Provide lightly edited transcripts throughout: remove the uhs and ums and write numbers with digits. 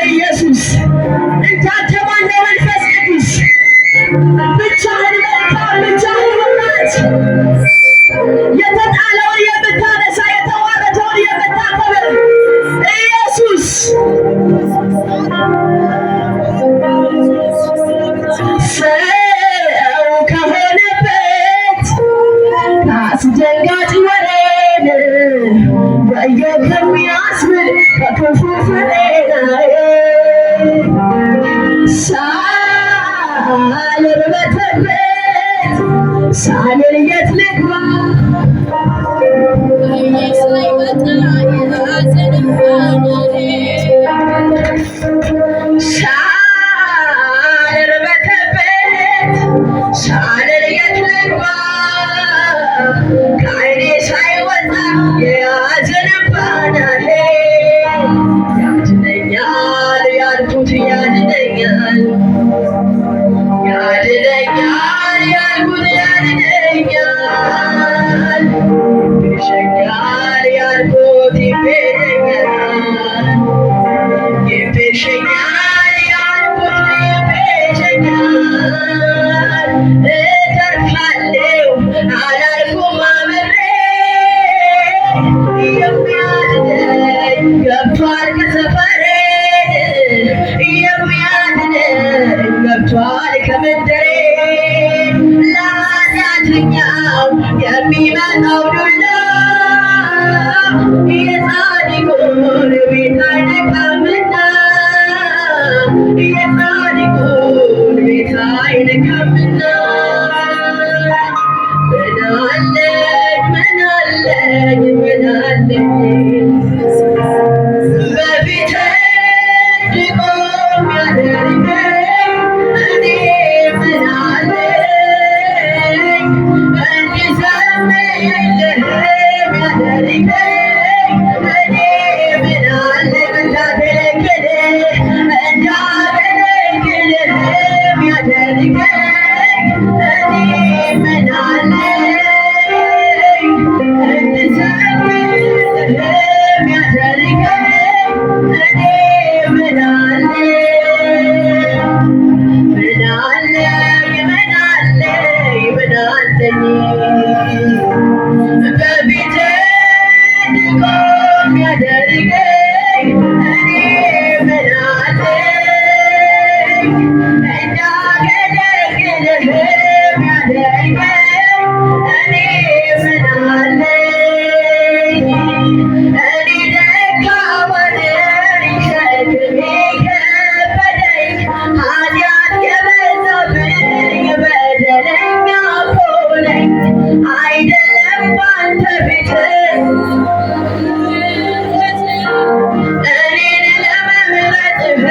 ኢየሱስ እንዳንተ ማነው መንፈስ ቅዱስ ብቻህን መልካም ብቻህን ወዳጅ የተጣለውን የምታነሳ የተዋረደውን የምታከብር ኢየሱስ ሰው ከሆነበት ከአስደንጋጭ ወሬን ወዮ ከሚያስብል ከክፉ ፍሬ ሳልርበተበት ሳልል የት ልግባ ሳልርበተበት ሳልል የት ልግባ ከዓይኔ ሳይወጣ የያዘን ባናሌ ያድነኛል ያልኩት ያድነኛል ያድነኛል ያልኩት ያድነኛል ይቤዠኛል ያልኩት ይቤዠኛል ይቤዠኛል ያልኩት ይቤዠኛል እተርፋለሁ አላልኩም አምሬ የሚያድነኝ ገብቷል ከሰፈሬ የሚያድነኝ ገብቷል ከመንደሬ ለኃጢአተኛው የሚመጣው ዱላ የጻድቁን ቤት አይነካምና የጻድቁን ቤት አይነካምና ምን አለኝ በፊት እንድቆም ያደረገኝ እኔ ምን አለኝ እንድዘምርልህም ያደረገኝ እኔ ምን አለኝ እንዳገለግልህም ያደረገኝ እኔ ምን አለኝ እንድዘምርልህም ያደረገኝ እኔ ምን አለኝ በፊት እንድቆም ያደረገኝ እኔ ምን አለኝ እንዳገለግልህም ያደረገኝ እኔ ምን አለኝ እኔ ደካማ ነኝ ሸክሜ ከበደኝ ኃጢአት የበዛብኝ በደለኛ እኮ ነኝ አይደለም ባንተ ፊት እኔን ለመምረጥህ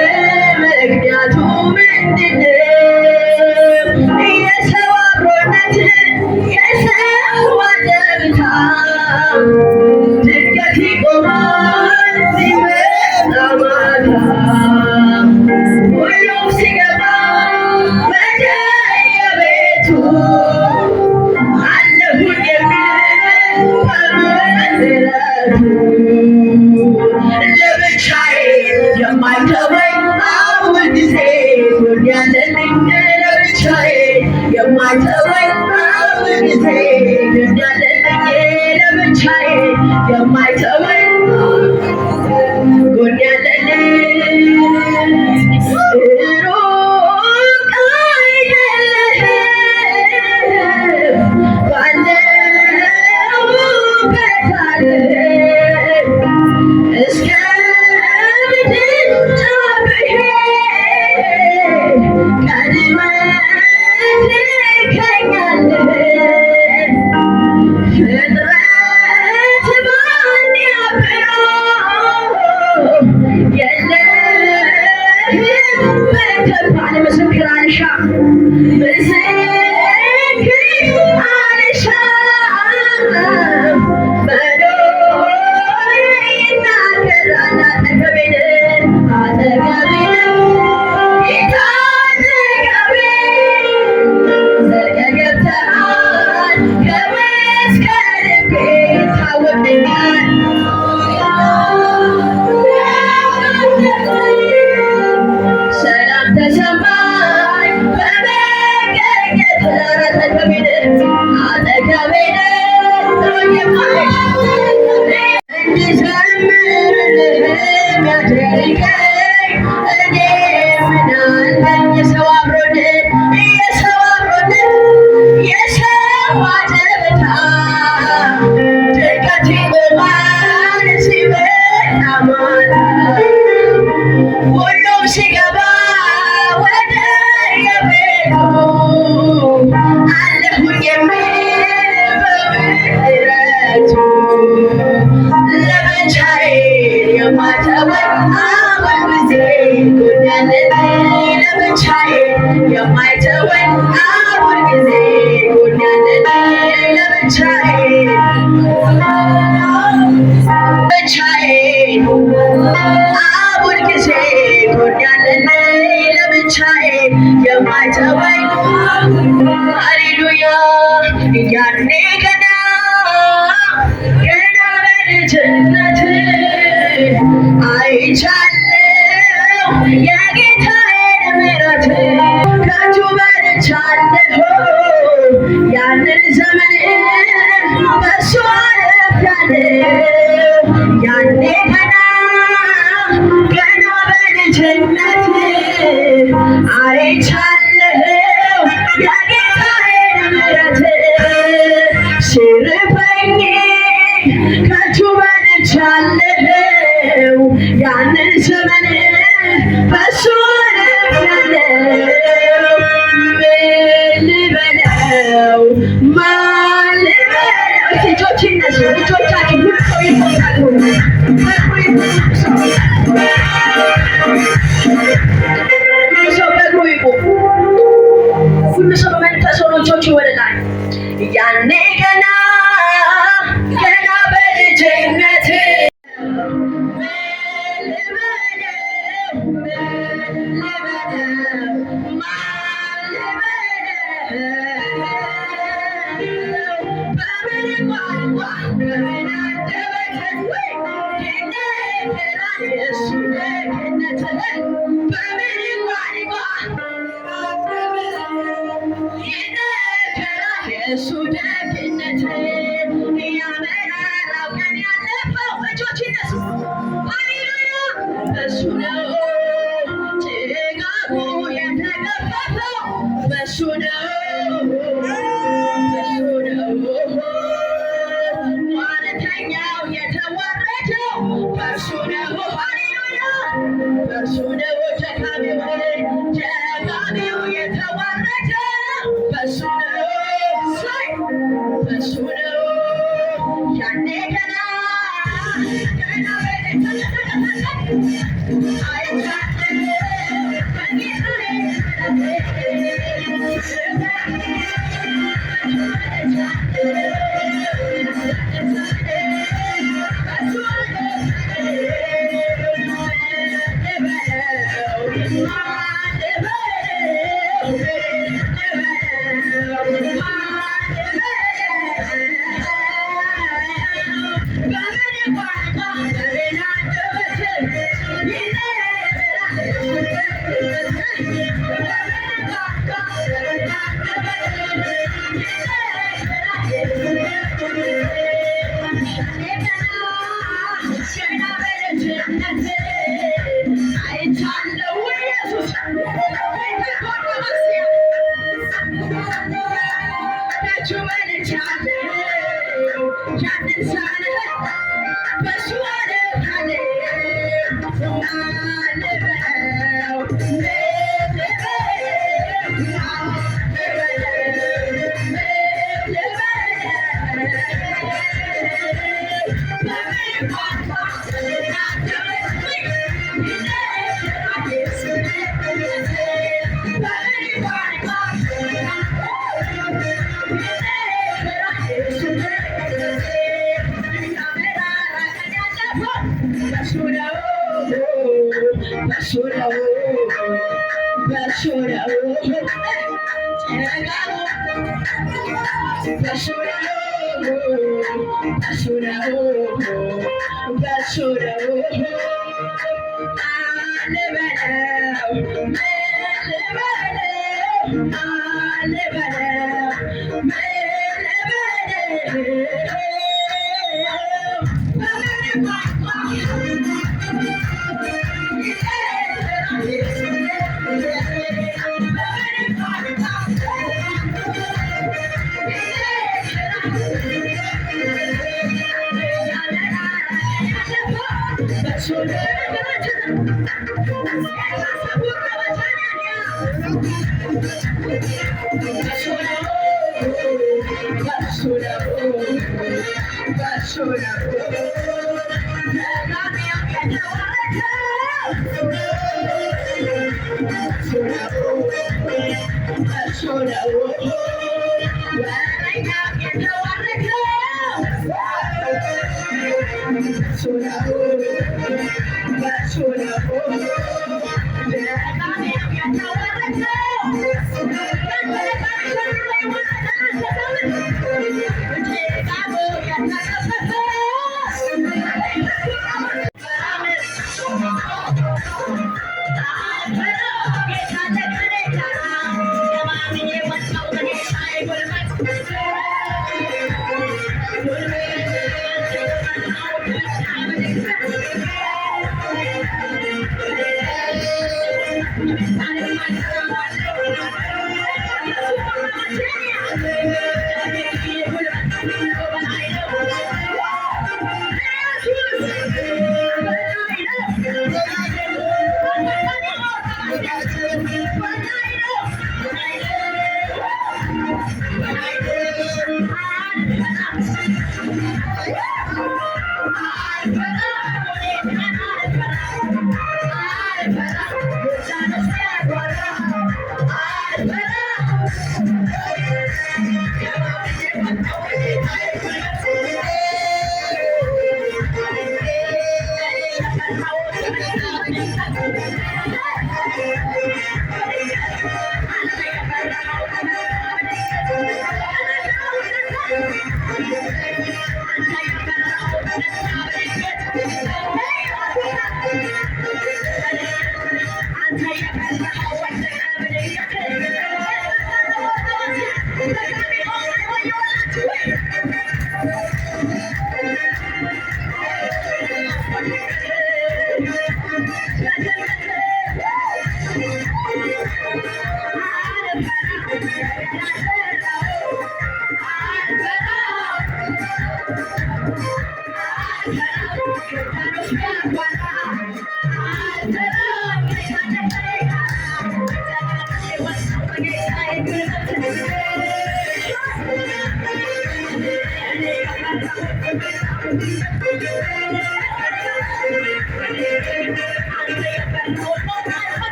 ምክንያቱ ምንድነው? የሰው አብሮነት የሰው አደብታ ድንገት ይቆማል ሲመጣ ማታ ሁሉም ሲገባ ወደ የቤቱ አለሁኝ የሚል በምሕረቱ ለብቻዬ የማይተወኝ አሁን ጊዜ ጎን ያለልኝ ለብቻዬ የማይተወኝ አሁን ጊዜ ጎን ያለልኝ ለብቻዬ የማይተወኝ ጎን ያለልኝ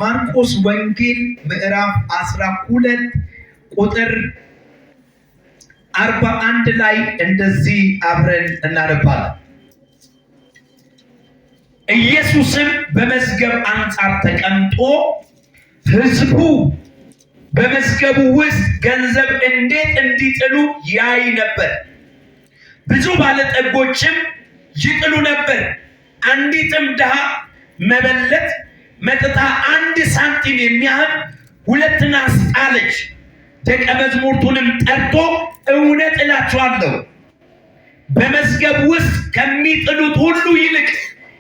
ማርቆስ ወንጌል ምዕራፍ 12 ቁጥር 41 ላይ እንደዚህ አብረን እናነባለን። ኢየሱስም በመዝገብ አንጻር ተቀምጦ ሕዝቡ በመዝገቡ ውስጥ ገንዘብ እንዴት እንዲጥሉ ያይ ነበር። ብዙ ባለጠጎችም ይጥሉ ነበር። አንዲትም ድሃ መበለት መጥታ 1 ሳንቲም የሚያህል 2 ናስ ጣለች። ደቀ መዛሙርቱንም ጠርቶ እውነት እላችኋለሁ በመዝገብ ውስጥ ከሚጥሉት ሁሉ ይልቅ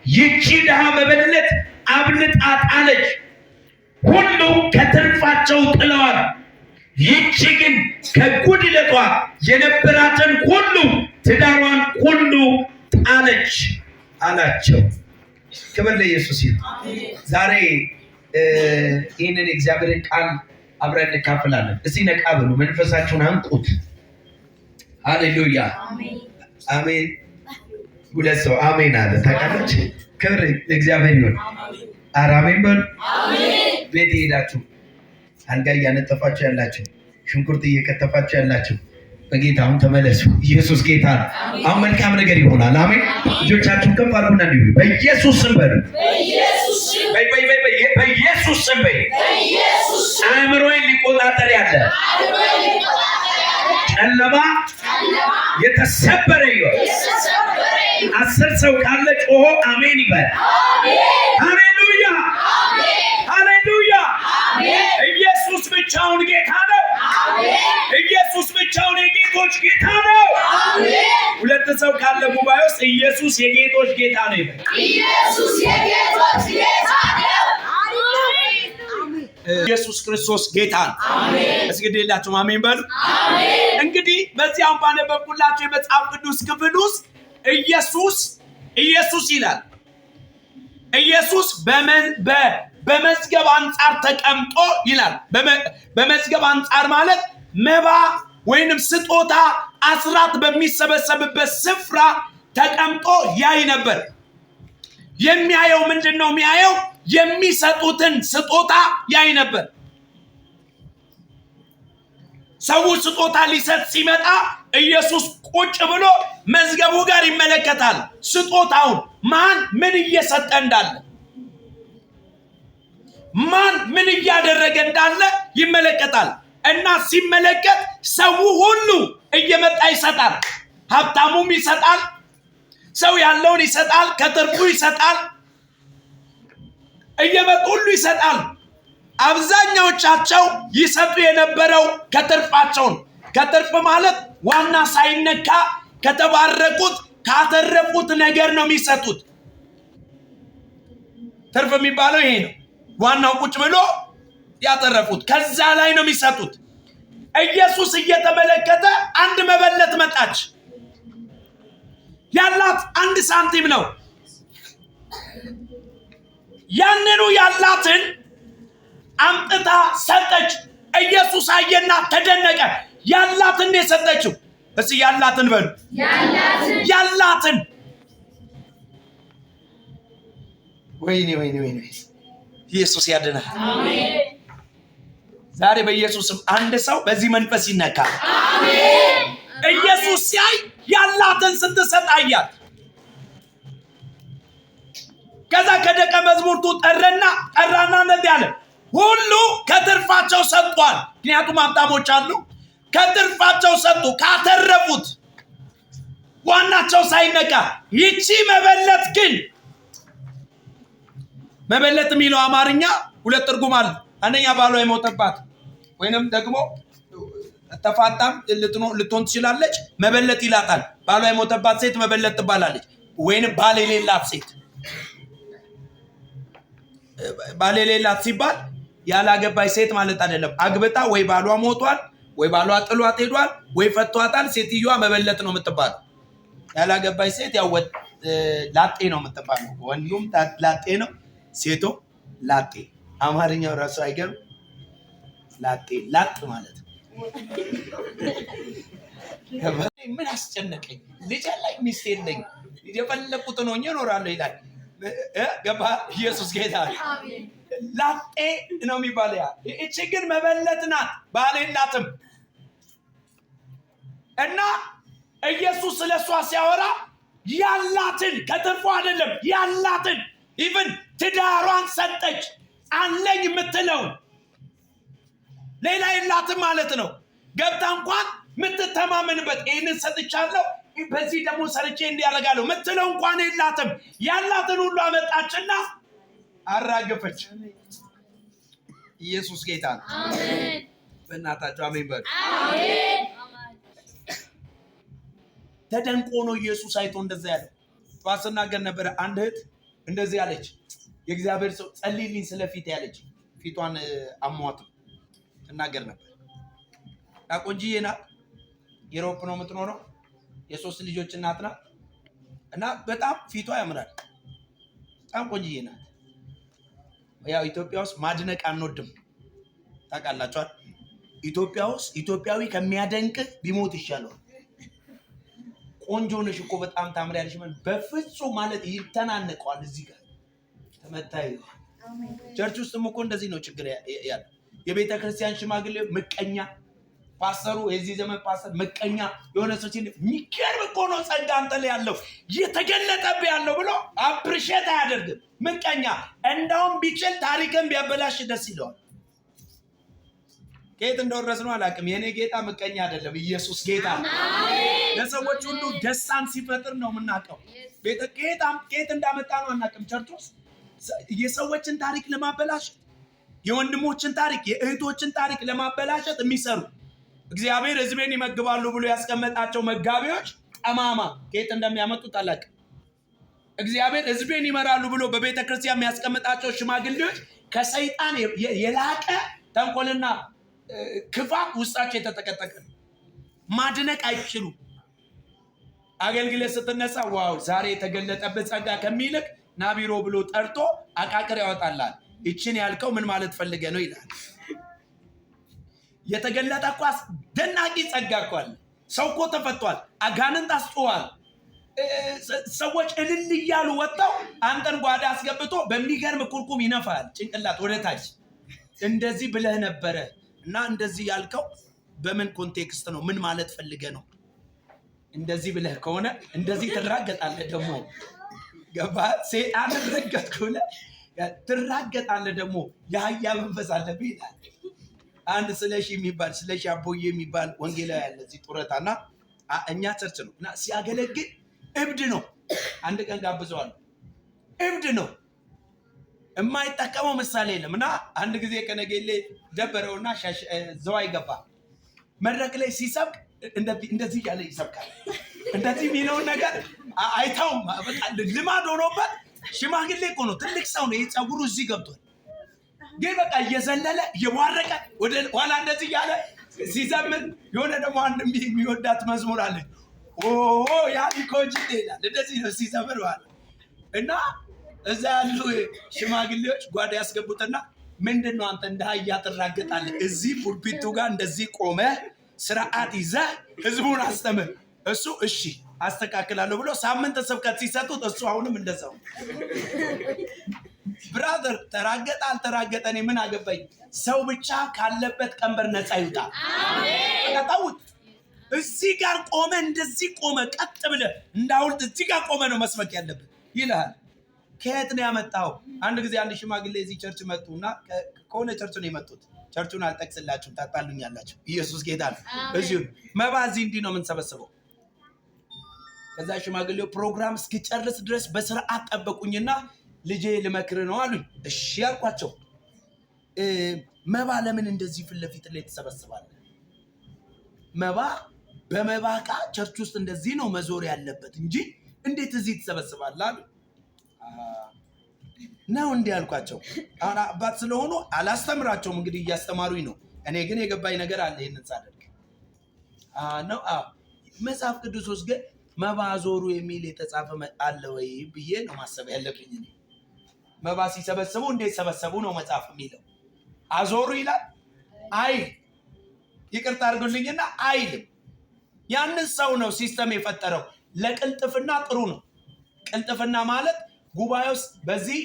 ይህች ድሃ መበለት አብልጣ ጣለች። ሁሉ ከትርፋቸው ጥለዋል፣ ይህች ግን ከጉድለቷ የነበራትን ሁሉ ትዳሯን ሁሉ ጣለች አላቸው። ክብር ለኢየሱስ ይሁን። ዛሬ ይህንን የእግዚአብሔርን ቃል አብረን እንካፈላለን። እስቲ ነቃ ብሉ፣ መንፈሳችሁን አንቁት። ሃሌሉያ አሜን። ሁለት ሰው አሜን አለ። ታውቃለች። ክብር ለእግዚአብሔር ይሁን። ኧረ አሜን በሉ። ቤት ሄዳችሁ አልጋ እያነጠፋችሁ ያላችሁ፣ ሽንኩርት እየከተፋችሁ ያላችሁ በጌታ አሁን ተመለሱ። ኢየሱስ ጌታ ነው። አሁን መልካም ነገር ይሆናል። አሜን። ልጆቻችሁን ከፍ አድርጉና እንዲሁ በኢየሱስ ስም በሉ። በኢየሱስ ስም በይ። አእምሮዬን ሊቆጣጠር ያለ ጨለማ የተሰበረ ይሁን። 10 ሰው ካለ ጮሆ አሜን ይበል። ሃሌሉያ ሃሌሉያ። ኢየሱስ ብቻውን ጌታ ነው። ኢየሱስ ብቻውን የጌቶች ጌታ ነው። 2 ሰው ካለ ጉባኤ ውስጥ ኢየሱስ የጌቶች ጌታ ነው ይበል። ኢየሱስ የጌቶች ጌታ ነው። ኢየሱስ ክርስቶስ ጌታ ነው። አሜን። እስኪ ሌላችሁም አሜን በሉ። አሜን። እንግዲህ በዚያም ባነበብኩላችሁ የመጽሐፍ ቅዱስ ክፍል ውስጥ ኢየሱስ ይላል። ኢየሱስ በመዝገብ አንጻር ተቀምጦ ይላል። በመዝገብ አንጻር ማለት መባ ወይንም ስጦታ አስራት በሚሰበሰብበት ስፍራ ተቀምጦ ያይ ነበር። የሚያየው ምንድነው? የሚያየው የሚሰጡትን ስጦታ ያይ ነበር። ሰው ስጦታ ሊሰጥ ሲመጣ ኢየሱስ ቁጭ ብሎ መዝገቡ ጋር ይመለከታል። ስጦታውን ማን ምን እየሰጠ እንዳለ፣ ማን ምን እያደረገ እንዳለ ይመለከታል። እና ሲመለከት ሰው ሁሉ እየመጣ ይሰጣል። ሀብታሙም ይሰጣል፣ ሰው ያለውን ይሰጣል፣ ከትርፉ ይሰጣል፣ እየመጡ ሁሉ ይሰጣል። አብዛኛዎቻቸው ይሰጡ የነበረው ከትርፋቸውን። ከትርፍ ማለት ዋና ሳይነካ ከተባረኩት ካተረፉት ነገር ነው የሚሰጡት። ትርፍ የሚባለው ይሄ ነው። ዋናው ቁጭ ብሎ ያተረፉት ከዛ ላይ ነው የሚሰጡት። ኢየሱስ እየተመለከተ አንድ መበለት መጣች። ያላት 1 ሳንቲም ነው። ያንኑ ያላትን አምጥታ ሰጠች። ኢየሱስ አየና ተደነቀ። ያላትን የሰጠችው እስቲ ያላትን በሉ። ያላትን ወይኔ ኢየሱስ ያድናል። አሜን። ዛሬ በኢየሱስም አንድ ሰው በዚህ መንፈስ ይነካል። አሜን። ኢየሱስ ሲያይ ያላትን ስትሰጥ አያት። ከዛ ከደቀ መዝሙርቱ ጠራና እንደዚህ አለ፣ ሁሉ ከትርፋቸው ሰጥቷል። ምክንያቱም ሀብታሞች አሉ። ከትርፋቸው ሰጡ፣ ካተረፉት ዋናቸው ሳይነካ። ይቺ መበለት ግን መበለት የሚለው አማርኛ 2 ትርጉም አለ። አንደኛ ባሏ የሞተባት ወይንም ደግሞ ተፋታም ልትሆን ትችላለች። መበለት ይላታል። ባሏ የሞተባት ሴት መበለት ትባላለች። ወይንም ባል የሌላት ሴት። ባል የሌላት ሲባል ያላገባች ሴት ማለት አይደለም። አግብታ ወይ ባሏ ሞቷል ወይ ባሏ ጥሏት ሄዷል ወይ ፈቷታል። ሴትዮዋ መበለት ነው የምትባለው። ያላገባች ሴት ያው ላጤ ነው የምትባለው። ወንዱም ላጤ ነው፣ ሴቶ ላጤ። አማርኛው ራሱ አይገርም? ላጤ ላጥ ማለት ነው። ምን አስጨነቀኝ? ልጅ አለኝ፣ ሚስት የለኝ፣ የፈለኩትን ሆኜ እኖራለሁ ይላል። ገባ? ኢየሱስ ጌታ ላጤ ነው የሚባለው። ያ እቺ ግን መበለት ናት፣ ባል የላትም። እና ኢየሱስ ስለሷ ሲያወራ ያላትን ከትርፎ አይደለም ያላትን ኢቭን ትዳሯን ሰጠች። አለኝ የምትለውን ሌላ የላትም ማለት ነው። ገብታ እንኳን የምትተማመንበት ይህንን ሰጥቻለሁ በዚህ ደግሞ ሰርቼ እንዲያደርጋለሁ ምትለው እንኳን የላትም። ያላትን ሁሉ አመጣችና አራገፈች። ኢየሱስ ጌታ ነው። አሜን። በእናታችሁ አሜን በሉ። አሜን። ተደንቆ ነው ኢየሱስ አይቶ እንደዛ ያለው። ዋስናገር ነበር። አንድ እህት እንደዚህ ያለች፣ የእግዚአብሔር ሰው ጸልይልኝ ስለፊት ያለች፣ ፊቷን አሟት ተናገር ነበር። ቆንጂዬ ናት፣ ዩሮፕ ነው የምትኖረው፣ የ3 ልጆች እናት ናት እና በጣም ፊቷ ያምራል። በጣም ቆንጂዬ ናት። ያው ኢትዮጵያ ውስጥ ማድነቅ አንወድም ታውቃላችኋል። ኢትዮጵያ ውስጥ ኢትዮጵያዊ ከሚያደንቅ ቢሞት ይሻላል። ቆንጆ ነሽ እኮ በጣም ታምሪያለሽ ማለት በፍጹም ማለት ይተናነቀዋል። እዚህ ጋር ተመታይ ቸርች ውስጥም እኮ እንደዚህ ነው ችግር ያለው። የቤተ ክርስቲያን ሽማግሌ ምቀኛ፣ ፓስተሩ የዚህ ዘመን ፓስተር ምቀኛ የሆነ ሰው ሲል የሚገርም እኮ ነው ጸጋ አንተ ላይ ያለው እየተገለጠብህ ያለው ብሎ አፕሪሼት አያደርግም። ምቀኛ እንደውም ቢችል ታሪክን ቢያበላሽ ደስ ይለዋል። ከየት እንደወረስነው አላውቅም። የኔ ጌታ ምቀኛ አይደለም፣ ኢየሱስ ጌታ ነው። ለሰዎች ሁሉ ደስታን ሲፈጥር ነው የምናውቀው። ከየት እንዳመጣ ነው አናውቅም። ቸርች ውስጥ የሰዎችን ታሪክ ለማበላሸት፣ የወንድሞችን ታሪክ የእህቶችን ታሪክ ለማበላሸት የሚሰሩ እግዚአብሔር ሕዝቤን ይመግባሉ ብሎ ያስቀመጣቸው መጋቢዎች ጠማማ ከየት እንደሚያመጡት አላውቅም። እግዚአብሔር ሕዝቤን ይመራሉ ብሎ በቤተ ክርስቲያን የሚያስቀምጣቸው ሽማግሌዎች ከሰይጣን የላቀ ተንኮልና ክፋት ውስጣቸው የተጠቀጠቀ ነው። ማድነቅ አይችሉ። አገልግሎት ስትነሳ ዋው ዛሬ የተገለጠበት ጸጋ ከሚልቅ ናቢሮ ብሎ ጠርቶ አቃቅር ያወጣላል። ይችን ያልከው ምን ማለት ፈልገ ነው ይላል። የተገለጠ እኮ አስደናቂ ጸጋ እኮ አለ። ሰው እኮ ተፈቷል። አጋንንት አስጮዋል። ሰዎች እልል እያሉ ወጣው አንተን ጓዳ አስገብቶ በሚገርም ኩርኩም ይነፋል ጭንቅላት ወደ ታች። እንደዚህ ብለህ ነበረ እና እንደዚህ ያልከው በምን ኮንቴክስት ነው? ምን ማለት ፈልገ ነው? እንደዚህ ብለህ ከሆነ እንደዚህ ትራገጣለህ። ደግሞ ገባ ሰይጣን ረገጥኩለ ትራገጣለህ። ደግሞ የአህያ መንፈስ አለብህ ይላል። አንድ ስለሺ አቦዬ የሚባል ወንጌላዊ ያለ እዚህ ጡረታና እኛ ቸርች ነው እና ሲያገለግል እብድ ነው። አንድ ቀን ጋብዘዋለሁ። እብድ ነው፣ የማይጠቀመው ምሳሌ የለም። እና አንድ ጊዜ ከነገሌ ደበረውና ዘዋይ ገባ። መድረክ ላይ ሲሰብክ እንደዚህ እያለ ይሰብካል። እንደዚህ የሚለውን ነገር አይታውም። በቃ ልማድ ሆኖበት ሽማግሌ እኮ ነው፣ ትልቅ ሰው ነው። ፀጉሩ እዚህ ገብቷል። ግን በቃ እየዘለለ እየቧረቀ ወደ ኋላ እንደዚህ እያለ ሲዘምር የሆነ ደግሞ አንድ የሚወዳት መዝሙር አለ። ያሊኮጅ ይላል። እንደዚህ ነው ሲዘምር ማለት እና እዛ ያሉ ሽማግሌዎች ጓዳ ያስገቡትና ምንድን ነው አንተ እንደ አህያ ትራገጣለህ? እዚህ ፑልፒቱ ጋር እንደዚህ ቆመ ስርዓት ይዘህ ህዝቡን አስተምር። እሱ እሺ አስተካክላለሁ ብሎ ሳምንት ስብከት ሲሰጡት እሱ አሁንም እንደዛው። ብራዘር ተራገጠ አልተራገጠ እኔ ምን አገባኝ? ሰው ብቻ ካለበት ቀንበር ነፃ ይውጣ። አታውት እዚህ ጋር ቆመ እንደዚህ ቆመ ቀጥ ብለህ እንዳውልት እዚህ ጋር ቆመ ነው መስበክ ያለብህ ይልሃል። ከየት ነው ያመጣው? አንድ ጊዜ አንድ ሽማግሌ እዚህ ቸርች መጡና ከሆነ ቸርች ነው የመጡት። ቸርቹን አልጠቅስላችሁም ታጣሉኛላችሁ። ኢየሱስ ጌታ ነው። እዚሁ መባዚ እንዲህ ነው የምንሰበስበው። ከዛ ሽማግሌው ፕሮግራም እስኪጨርስ ድረስ በስርዓት ጠበቁኝና ልጄ ልመክር ነው አሉኝ። እሺ ያልኳቸው። መባ ለምን እንደዚህ ፊት ለፊት ላይ ተሰበስባለህ? መባ በመባ ዕቃ ቸርች ውስጥ እንደዚህ ነው መዞር ያለበት እንጂ እንዴት እዚህ ተሰበስባለህ አሉ። ነው እንዲህ ያልኳቸው። አሁን አባት ስለሆኑ አላስተምራቸውም፣ እንግዲህ እያስተማሩኝ ነው። እኔ ግን የገባኝ ነገር አለ። ይሄንን ሳደርግ ነው መጽሐፍ ቅዱስ ውስጥ ግን መባ ዞሩ የሚል የተጻፈ አለ ወይ ብዬ ነው ማሰብ ያለብኝ። እኔ መባ ሲሰበስቡ እንዴት ሰበሰቡ ነው መጽሐፍ የሚለው። አዞሩ ይላል አይ ይቅርታ አድርጉልኝና አይልም። ያንን ሰው ነው ሲስተም የፈጠረው። ለቅልጥፍና ጥሩ ነው። ቅልጥፍና ማለት ጉባኤ ውስጥ በዚህ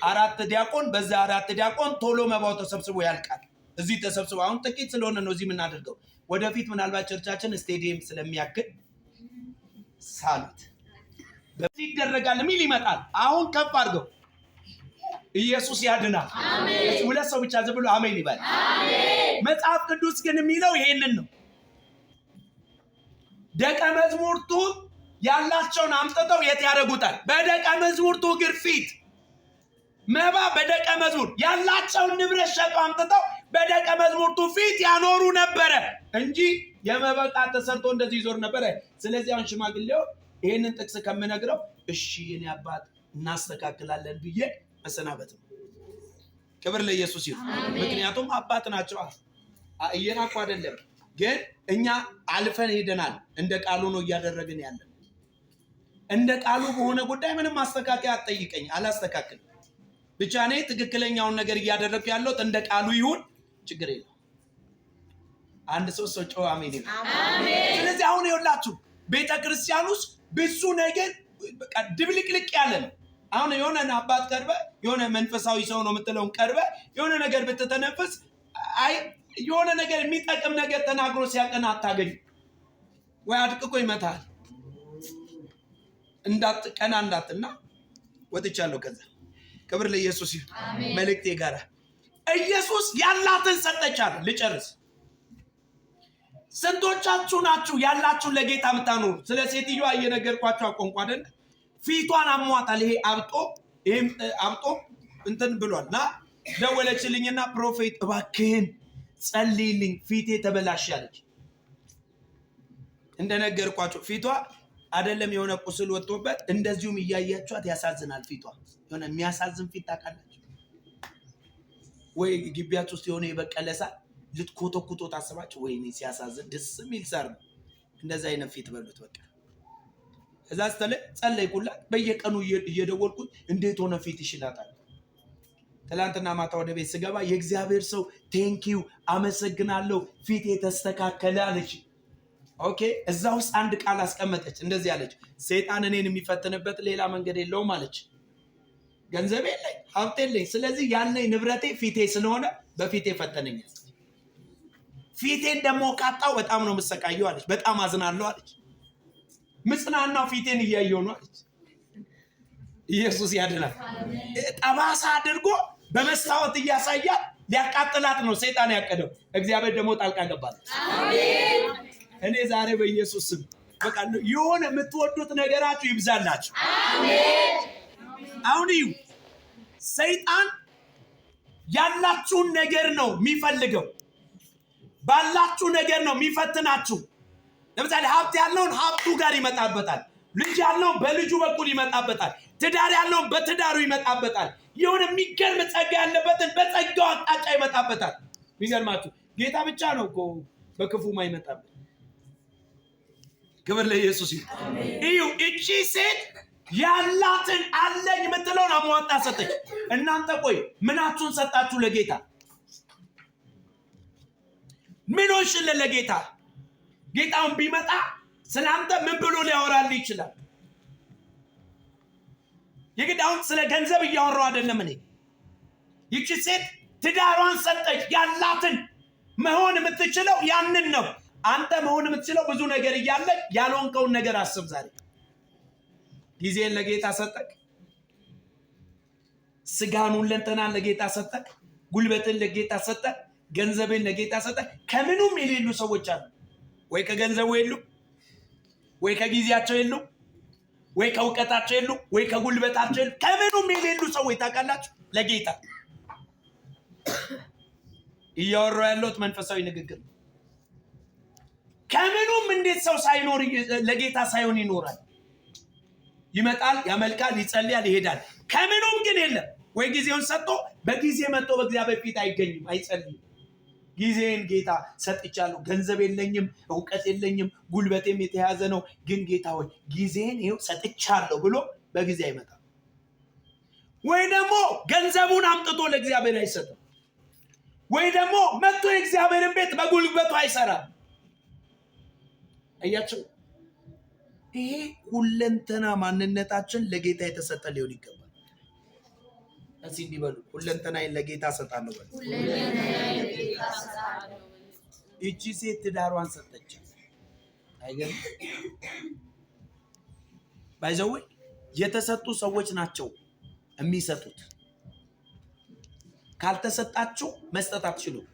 4 ዲያቆን በዛ 4 ዲያቆን ቶሎ መባው ተሰብስቦ ያልቃል። እዚህ ተሰብስቦ አሁን ጥቂት ስለሆነ ነው እዚህ የምናደርገው። ወደፊት ምናልባት ቸርቻችን ስቴዲየም ስለሚያክል ሳሉት በዚህ ይደረጋል የሚል ይመጣል። አሁን ከፍ አድርገው ኢየሱስ ያድናል። አሜን። ሁለት ሰው ብቻ ዝም ብሎ አሜን ይባል። አሜን። መጽሐፍ ቅዱስ ግን የሚለው ይሄንን ነው። ደቀ መዝሙርቱ ያላቸውን አምጥተው የት ያደርጉታል? በደቀ መዝሙርቱ እግር ፊት። መባ በደቀ መዝሙር ያላቸውን ንብረት ሸጠው አምጥተው በደቀ መዝሙርቱ ፊት ያኖሩ ነበረ እንጂ የመባ ዕቃ ተሰርቶ እንደዚህ ይዞር ነበረ። ስለዚህ አሁን ሽማግሌው ይሄንን ጥቅስ ከምነግረው እሺ የኔ አባት እናስተካክላለን ብዬ መሰናበት ነው። ክብር ለኢየሱስ ይሁን። ምክንያቱም አባት ናቸው። እየናቁ አይደለም፣ ግን እኛ አልፈን ሄደናል። እንደ ቃሉ ነው እያደረግን ያለን። እንደ ቃሉ በሆነ ጉዳይ ምንም ማስተካከያ አትጠይቀኝ፣ አላስተካክልም። ብቻ እኔ ትክክለኛውን ነገር እያደረግኩ ያለሁት እንደ ቃሉ ይሁን፣ ችግር የለም። አንድ ሰው ጮህ አሜን ይላል። አሜን። ስለዚህ አሁን ይኸውላችሁ ቤተክርስቲያን ውስጥ ብዙ ነገር በቃ ድብልቅልቅ ያለ ነው። አሁን የሆነ አባት ቀርበ የሆነ መንፈሳዊ ሰው ነው የምትለውን ቀርበ የሆነ ነገር ብትተነፍስ አይ የሆነ ነገር የሚጠቅም ነገር ተናግሮ ሲያቀና አታገኝ ወይ አድቅቆ ይመታል። እንዳትቀና እንዳትና ወጥቻለሁ። ከዛ ክብር ለኢየሱስ ይሁን። መልእክቴ ጋራ ኢየሱስ ያላትን ሰጠቻለሁ። ልጨርስ። ስንቶቻችሁ ናችሁ ያላችሁን ለጌታ የምታኖሩ? ስለ ሴትዮዋ እየነገርኳችሁ አቆንቋ አይደል? ፊቷን አሟታል። ይሄ አብጦ እንትን ብሏልና ደወለችልኝና ፕሮፌት እባክህን ጸልይልኝ ፊቴ ተበላሻለች። እንደነገርኳችሁ ፊቷ አይደለም የሆነ ቁስል ወጥቶበት እንደዚሁም እያያችኋት ያሳዝናል። ፊቷ የሆነ የሚያሳዝን ፊት ታውቃላችሁ ወይ? ግቢያችሁ ውስጥ የሆነ የበቀለ ሳር ልትኮተኩቶ ታስባችሁ ወይኔ ሲያሳዝን ደስ የሚል ሳር ነው። እንደዛ አይነት ፊት በሉት በቃ። እዛ ጸለይኩላት። በየቀኑ እየደወልኩኝ እንዴት ሆነ ፊት ይሽላታል። ትላንትና ማታ ወደ ቤት ስገባ የእግዚአብሔር ሰው ቴንኪው አመሰግናለሁ ፊት የተስተካከለ አለች። ኦኬ እዛ ውስጥ አንድ ቃል አስቀመጠች። እንደዚህ አለች፣ ሰይጣን እኔን የሚፈትንበት ሌላ መንገድ የለውም አለች። ገንዘብ የለኝ ሀብት የለኝ፣ ስለዚህ ያለኝ ንብረቴ ፊቴ ስለሆነ በፊቴ ፈተነኛል። ፊቴን ደግሞ ካጣው በጣም ነው የምሰቃየው አለች። በጣም አዝናለሁ አለች። ምጽናናው ፊቴን እያየው ነው አለች። ኢየሱስ ያድናል። ጠባሳ አድርጎ በመስታወት እያሳያት ሊያቃጥላት ነው ሰይጣን ያቀደው። እግዚአብሔር ደግሞ ጣልቃ ገባለች። አሜን። እኔ ዛሬ በኢየሱስ ስም በቃ የሆነ የምትወዱት ነገራችሁ ይብዛላችሁ። አሜን። አሁን ይሁ ሰይጣን ያላችሁን ነገር ነው የሚፈልገው። ባላችሁ ነገር ነው የሚፈትናችሁ። ለምሳሌ ሀብት ያለውን ሀብቱ ጋር ይመጣበታል። ልጅ ያለውን በልጁ በኩል ይመጣበታል። ትዳር ያለውን በትዳሩ ይመጣበታል። የሆነ የሚገርም ጸጋ ያለበትን በጸጋው አቅጣጫ ይመጣበታል። የሚገርማችሁ ጌታ ብቻ ነው እኮ በክፉ ማይመጣበት። ክብር ለኢየሱስ ይሁን። እዩ እቺ ሴት ያላትን አለኝ የምትለውን አሟጣ ሰጠች። እናንተ ቆይ ምናችሁን ሰጣችሁ ለጌታ? ምኖሽን ለጌታ? ጌታውን ቢመጣ ስላንተ ምን ብሎ ሊያወራል ይችላል? የግዳውን ስለ ገንዘብ እያወራው አይደለም። እኔ ይቺ ሴት ትዳሯን ሰጠች። ያላትን መሆን የምትችለው ያንን ነው። አንተ መሆን የምትችለው ብዙ ነገር እያለ ያልሆንከውን ነገር አስብ። ዛሬ ጊዜን ለጌታ ሰጠክ፣ ስጋኑን ለንተናን ለጌታ ሰጠክ፣ ጉልበትን ለጌታ ሰጠክ፣ ገንዘብን ለጌታ ሰጠክ። ከምኑም የሌሉ ሰዎች አሉ። ወይ ከገንዘቡ የሉ፣ ወይ ከጊዜያቸው የሉ፣ ወይ ከእውቀታቸው የሉ፣ ወይ ከጉልበታቸው የሉ። ከምኑም የሌሉ ሰዎች ታውቃላችሁ። ለጌታ እያወራሁ ያለሁት መንፈሳዊ ንግግር ነው። ከምኑም እንዴት ሰው ሳይኖር ለጌታ ሳይሆን ይኖራል? ይመጣል፣ ያመልካል፣ ይጸልያል፣ ይሄዳል። ከምኑም ግን የለም። ወይ ጊዜውን ሰጥቶ በጊዜ መጥቶ በእግዚአብሔር ፊት አይገኝም፣ አይጸልይም። ጊዜን ጌታ ሰጥቻለሁ፣ ገንዘብ የለኝም፣ እውቀት የለኝም፣ ጉልበቴም የተያዘ ነው፣ ግን ጌታ ሆይ ጊዜን ይኸው ሰጥቻለሁ ብሎ በጊዜ አይመጣም። ወይ ደግሞ ገንዘቡን አምጥቶ ለእግዚአብሔር አይሰጥም። ወይ ደግሞ መጥቶ የእግዚአብሔርን ቤት በጉልበቱ አይሰራም። አያችሁ፣ ይሄ ሁለንተና ማንነታችን ለጌታ የተሰጠ ሊሆን ይገባል። እዚህ እንዲበሉ ሁለንተናዬን ለጌታ ሰጣለሁ በሉ። እቺ ሴት ትዳሯን ሰጠች። አይገርም? ባይዘው የተሰጡ ሰዎች ናቸው የሚሰጡት። ካልተሰጣችሁ መስጠት አትችሉም።